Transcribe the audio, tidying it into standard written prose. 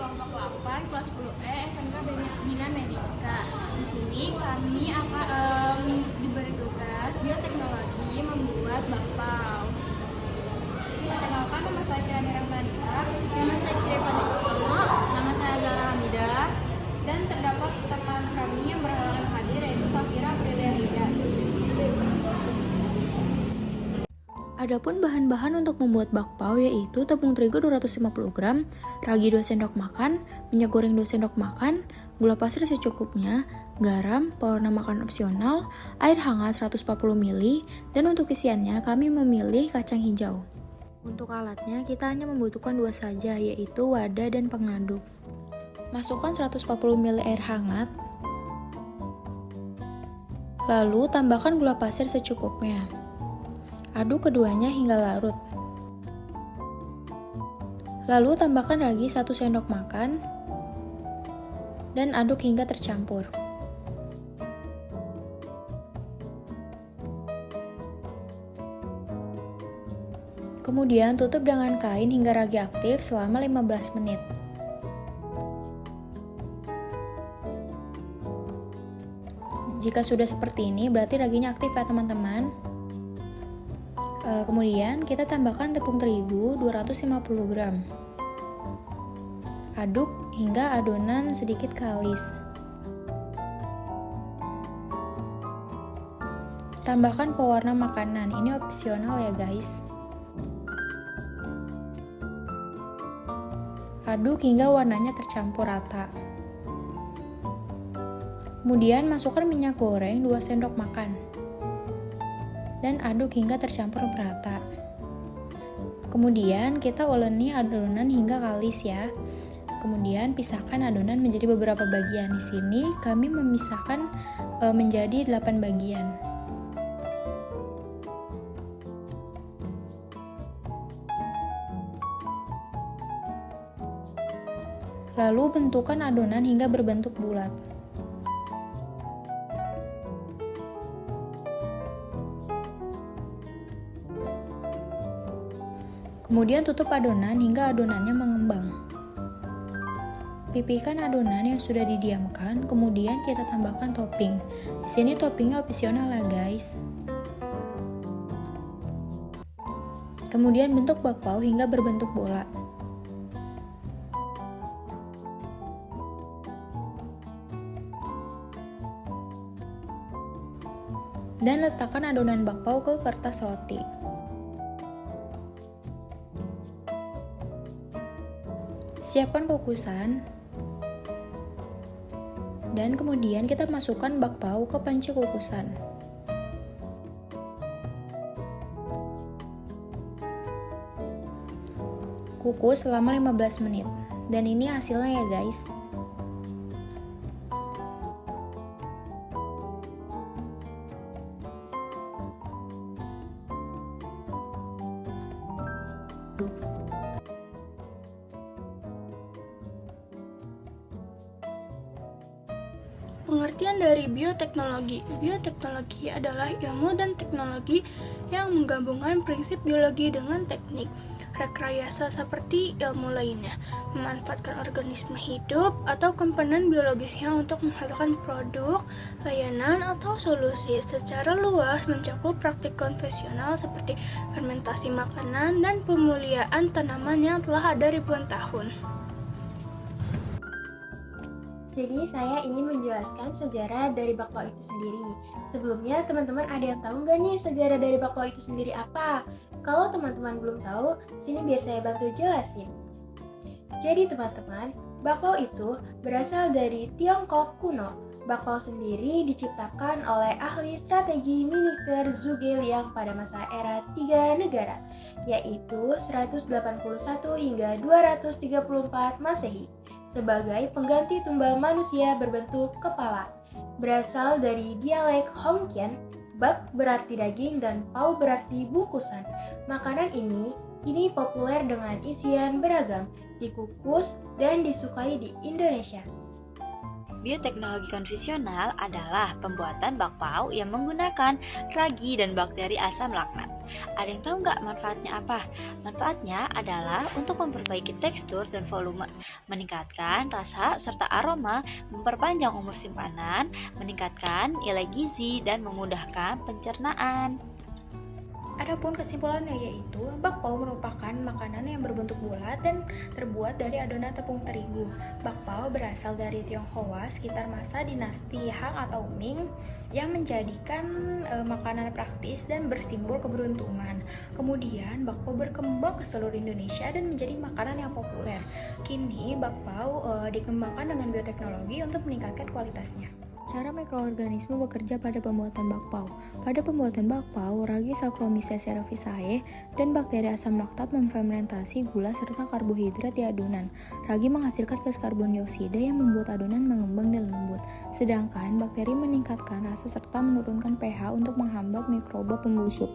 kelompok 8 kelas 10E SMK Bina Medika. Di sini kami akan diberi tugas bioteknologi membuat bakpao. Perkenalkan, nama saya Kirani Rahmanita. Nama saya Kiri Fadli Utomo. Nama saya Zara Hamidah. Dan terdapat teman kami yang berhalangan hadir, yaitu Safira Aprilia Rida. Adapun bahan-bahan untuk membuat bakpao yaitu tepung terigu 250 gram, ragi 2 sendok makan, minyak goreng 2 sendok makan, gula pasir secukupnya, garam, pewarna makan opsional, air hangat 140 ml, dan untuk isiannya kami memilih kacang hijau. Untuk alatnya kita hanya membutuhkan 2 saja, yaitu wadah dan pengaduk. Masukkan 140 ml air hangat, lalu tambahkan gula pasir secukupnya. Aduk keduanya hingga larut. Lalu tambahkan ragi 1 sendok makan dan aduk hingga tercampur. Kemudian tutup dengan kain hingga ragi aktif selama 15 menit. Jika sudah seperti ini, berarti raginya aktif ya teman-teman. Kemudian kita tambahkan tepung terigu 250 gram. Aduk hingga adonan sedikit kalis. Tambahkan pewarna makanan, ini opsional ya guys. Aduk hingga warnanya tercampur rata. Kemudian masukkan minyak goreng 2 sendok makan. Dan aduk hingga tercampur merata. Kemudian kita uleni adonan hingga kalis ya. Kemudian pisahkan adonan menjadi beberapa bagian. Di sini kami memisahkan menjadi 8 bagian. Lalu bentukkan adonan hingga berbentuk bulat. Kemudian tutup adonan hingga adonannya mengembang. Pipihkan adonan yang sudah didiamkan, kemudian kita tambahkan topping. Di sini toppingnya opsional ya guys. Kemudian bentuk bakpao hingga berbentuk bola. Dan letakkan adonan bakpao ke kertas roti. Siapkan kukusan, dan kemudian kita masukkan bakpao ke panci kukusan. Kukus selama 15 menit, dan ini hasilnya ya guys. Pengertian dari bioteknologi. Bioteknologi adalah ilmu dan teknologi yang menggabungkan prinsip biologi dengan teknik rekayasa seperti ilmu lainnya, memanfaatkan organisme hidup atau komponen biologisnya untuk menghasilkan produk, layanan, atau solusi. Secara luas mencakup praktik konvensional seperti fermentasi makanan dan pemuliaan tanaman yang telah ada ribuan tahun. Jadi saya ingin menjelaskan sejarah dari bakpao itu sendiri. Sebelumnya teman-teman ada yang tahu nggak nih sejarah dari bakpao itu sendiri apa? Kalau teman-teman belum tahu, sini biar saya bantu jelasin. Jadi teman-teman, bakpao itu berasal dari Tiongkok kuno. Bakpao sendiri diciptakan oleh ahli strategi militer Zhuge Liang pada masa era 3 negara, yaitu 181 hingga 234 Masehi. Sebagai pengganti tumbal manusia berbentuk kepala. Berasal dari dialek Hongkian, bak berarti daging dan pao berarti bungkusan. Makanan ini kini populer dengan isian beragam, dikukus dan disukai di Indonesia. Bioteknologi konvensional adalah pembuatan bakpao yang menggunakan ragi dan bakteri asam laknat. Ada yang tahu nggak manfaatnya apa? Manfaatnya adalah untuk memperbaiki tekstur dan volume, meningkatkan rasa serta aroma, memperpanjang umur simpanan, meningkatkan nilai gizi, dan memudahkan pencernaan. Adapun kesimpulannya yaitu, bakpao merupakan makanan yang berbentuk bulat dan terbuat dari adonan tepung terigu. Bakpao berasal dari Tionghoa sekitar masa dinasti Han atau Ming yang menjadikan makanan praktis dan bersimbol keberuntungan. Kemudian bakpao berkembang ke seluruh Indonesia dan menjadi makanan yang populer. Kini bakpao dikembangkan dengan bioteknologi untuk meningkatkan kualitasnya. Cara mikroorganisme bekerja pada pembuatan bakpao. Pada pembuatan bakpao, ragi Saccharomyces cerevisiae dan bakteri asam laktat memfermentasi gula serta karbohidrat di adonan. Ragi menghasilkan gas karbon dioksida yang membuat adonan mengembang dan lembut. Sedangkan bakteri meningkatkan rasa serta menurunkan pH untuk menghambat mikroba pembusuk.